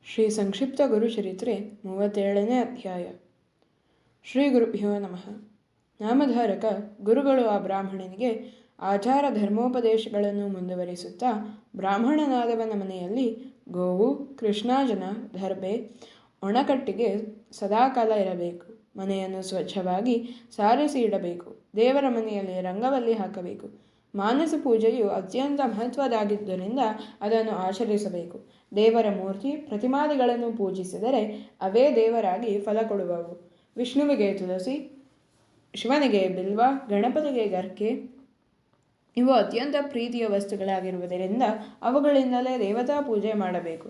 ಶ್ರೀ ಸಂಕ್ಷಿಪ್ತ ಗುರುಚರಿತ್ರೆ 37ನೇ ಅಧ್ಯಾಯ. ಶ್ರೀ ಗುರುಭ್ಯೋ ನಮಃ. ನಾಮಧಾರಕ ಗುರುಗಳು ಆ ಬ್ರಾಹ್ಮಣನಿಗೆ ಆಚಾರ ಧರ್ಮೋಪದೇಶಗಳನ್ನು ಮುಂದುವರಿಸುತ್ತಾ, ಬ್ರಾಹ್ಮಣನಾದವನ ಮನೆಯಲ್ಲಿ ಗೋವು, ಕೃಷ್ಣಾಜನ, ದರ್ಬೆ, ಒಣಕಟ್ಟಿಗೆ ಸದಾಕಾಲ ಇರಬೇಕು. ಮನೆಯನ್ನು ಸ್ವಚ್ಛವಾಗಿ ಸಾರಿಸಿ ಇಡಬೇಕು. ದೇವರ ಮನೆಯಲ್ಲಿ ರಂಗವಲ್ಲಿ ಹಾಕಬೇಕು. ಮಾನಸ ಪೂಜೆಯು ಅತ್ಯಂತ ಮಹತ್ವದಾಗಿದ್ದರಿಂದ ಅದನ್ನು ಆಚರಿಸಬೇಕು. ದೇವರ ಮೂರ್ತಿ ಪ್ರತಿಮಾದಿಗಳನ್ನು ಪೂಜಿಸಿದರೆ ಅವೇ ದೇವರಾಗಿ ಫಲ ಕೊಡುವವು. ವಿಷ್ಣುವಿಗೆ ತುಳಸಿ, ಶಿವನಿಗೆ ಬಿಲ್ವ, ಗಣಪತಿಗೆ ಗರ್ಕೆ ಇವು ಅತ್ಯಂತ ಪ್ರೀತಿಯ ವಸ್ತುಗಳಾಗಿರುವುದರಿಂದ ಅವುಗಳಿಂದಲೇ ದೇವತಾ ಪೂಜೆ ಮಾಡಬೇಕು.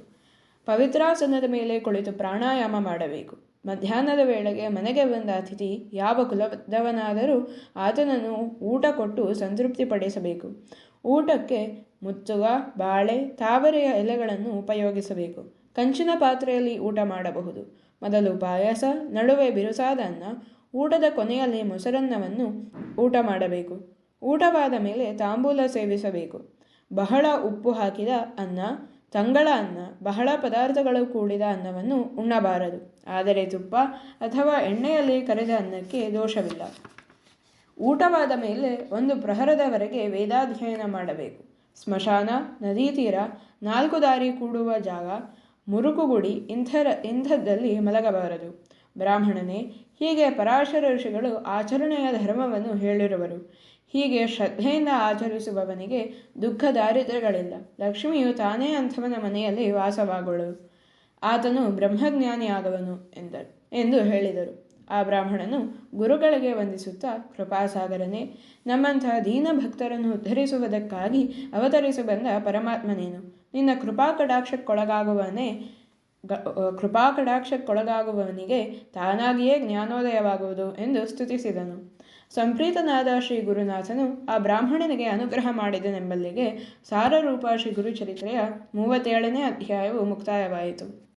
ಪವಿತ್ರಾಸನದ ಮೇಲೆ ಕುಳಿತು ಪ್ರಾಣಾಯಾಮ ಮಾಡಬೇಕು. ಮಧ್ಯಾಹ್ನದ ವೇಳೆಗೆ ಮನೆಗೆ ಬಂದ ಅತಿಥಿ ಯಾವ ಕುಲದವನಾದರೂ ಆತನನ್ನು ಊಟ ಕೊಟ್ಟು ಸಂತೃಪ್ತಿಪಡಿಸಬೇಕು. ಊಟಕ್ಕೆ ಮುತ್ತುಗ, ಬಾಳೆ, ತಾವರೆಯ ಎಲೆಗಳನ್ನು ಉಪಯೋಗಿಸಬೇಕು. ಕಂಚಿನ ಪಾತ್ರೆಯಲ್ಲಿ ಊಟ ಮಾಡಬಹುದು. ಮೊದಲು ಪಾಯಸ, ನಡುವೆ ಬಿರುಸಾದ ಅನ್ನ, ಊಟದ ಕೊನೆಯಲ್ಲಿ ಮೊಸರನ್ನವನ್ನು ಊಟ ಮಾಡಬೇಕು. ಊಟವಾದ ಮೇಲೆ ತಾಂಬೂಲ ಸೇವಿಸಬೇಕು. ಬಹಳ ಉಪ್ಪು ಹಾಕಿದ ಅನ್ನ, ತಂಗಳ ಅನ್ನ, ಬಹಳ ಪದಾರ್ಥಗಳು ಕೂಡಿದ ಅನ್ನವನ್ನು ಉಣ್ಣಬಾರದು. ಆದರೆ ತುಪ್ಪ ಅಥವಾ ಎಣ್ಣೆಯಲ್ಲಿ ಕರೆದ ಅನ್ನಕ್ಕೆ ದೋಷವಿಲ್ಲ. ಊಟವಾದ ಮೇಲೆ 1 ಪ್ರಹರದವರೆಗೆ ವೇದಾಧ್ಯಯನ ಮಾಡಬೇಕು. ಸ್ಮಶಾನ, ನದಿ ತೀರ, 4 ದಾರಿ ಕೂಡುವ ಜಾಗ, ಮುರುಕುಗುಡಿ ಇಂಥದ್ದಲ್ಲಿ ಮಲಗಬಾರದು. ಬ್ರಾಹ್ಮಣನೇ, ಹೀಗೆ ಪರಾಶರ ಋಷಿಗಳು ಆಚರಣೆಯ ಧರ್ಮವನ್ನು ಹೇಳಿರುವರು. ಹೀಗೆ ಶ್ರದ್ಧೆಯಿಂದ ಆಚರಿಸುವವನಿಗೆ ದುಃಖ ದಾರಿದ್ರ್ಯಗಳಿಲ್ಲ. ಲಕ್ಷ್ಮಿಯು ತಾನೇ ಅಂಥವನ ಮನೆಯಲ್ಲಿ ವಾಸವಾಗುವಳು. ಆತನು ಬ್ರಹ್ಮಜ್ಞಾನಿಯಾಗುವನು ಎಂದು ಹೇಳಿದರು. ಆ ಬ್ರಾಹ್ಮಣನು ಗುರುಗಳಿಗೆ ವಂದಿಸುತ್ತಾ, ಕೃಪಾಸಾಗರನೇ, ನಮ್ಮಂತಹ ದೀನ ಭಕ್ತರನ್ನು ಉದ್ಧರಿಸುವುದಕ್ಕಾಗಿ ಅವತರಿಸಿ ಬಂದ ಪರಮಾತ್ಮನೇನು? ನಿನ್ನ ಕೃಪಾಕಟಾಕ್ಷಕ್ಕೊಳಗಾಗುವವನಿಗೆ ತಾನಾಗಿಯೇ ಜ್ಞಾನೋದಯವಾಗುವುದು ಎಂದು ಸ್ತುತಿಸಿದನು. ಸಂಪ್ರೀತನಾದ ಶ್ರೀ ಗುರುನಾಥನು ಆ ಬ್ರಾಹ್ಮಣನಿಗೆ ಅನುಗ್ರಹ ಮಾಡಿದನೆಂಬಲ್ಲಿಗೆ ಸಾರರೂಪ ಶ್ರೀ ಗುರುಚರಿತ್ರೆಯ 37ನೇ ಅಧ್ಯಾಯವು ಮುಕ್ತಾಯವಾಯಿತು.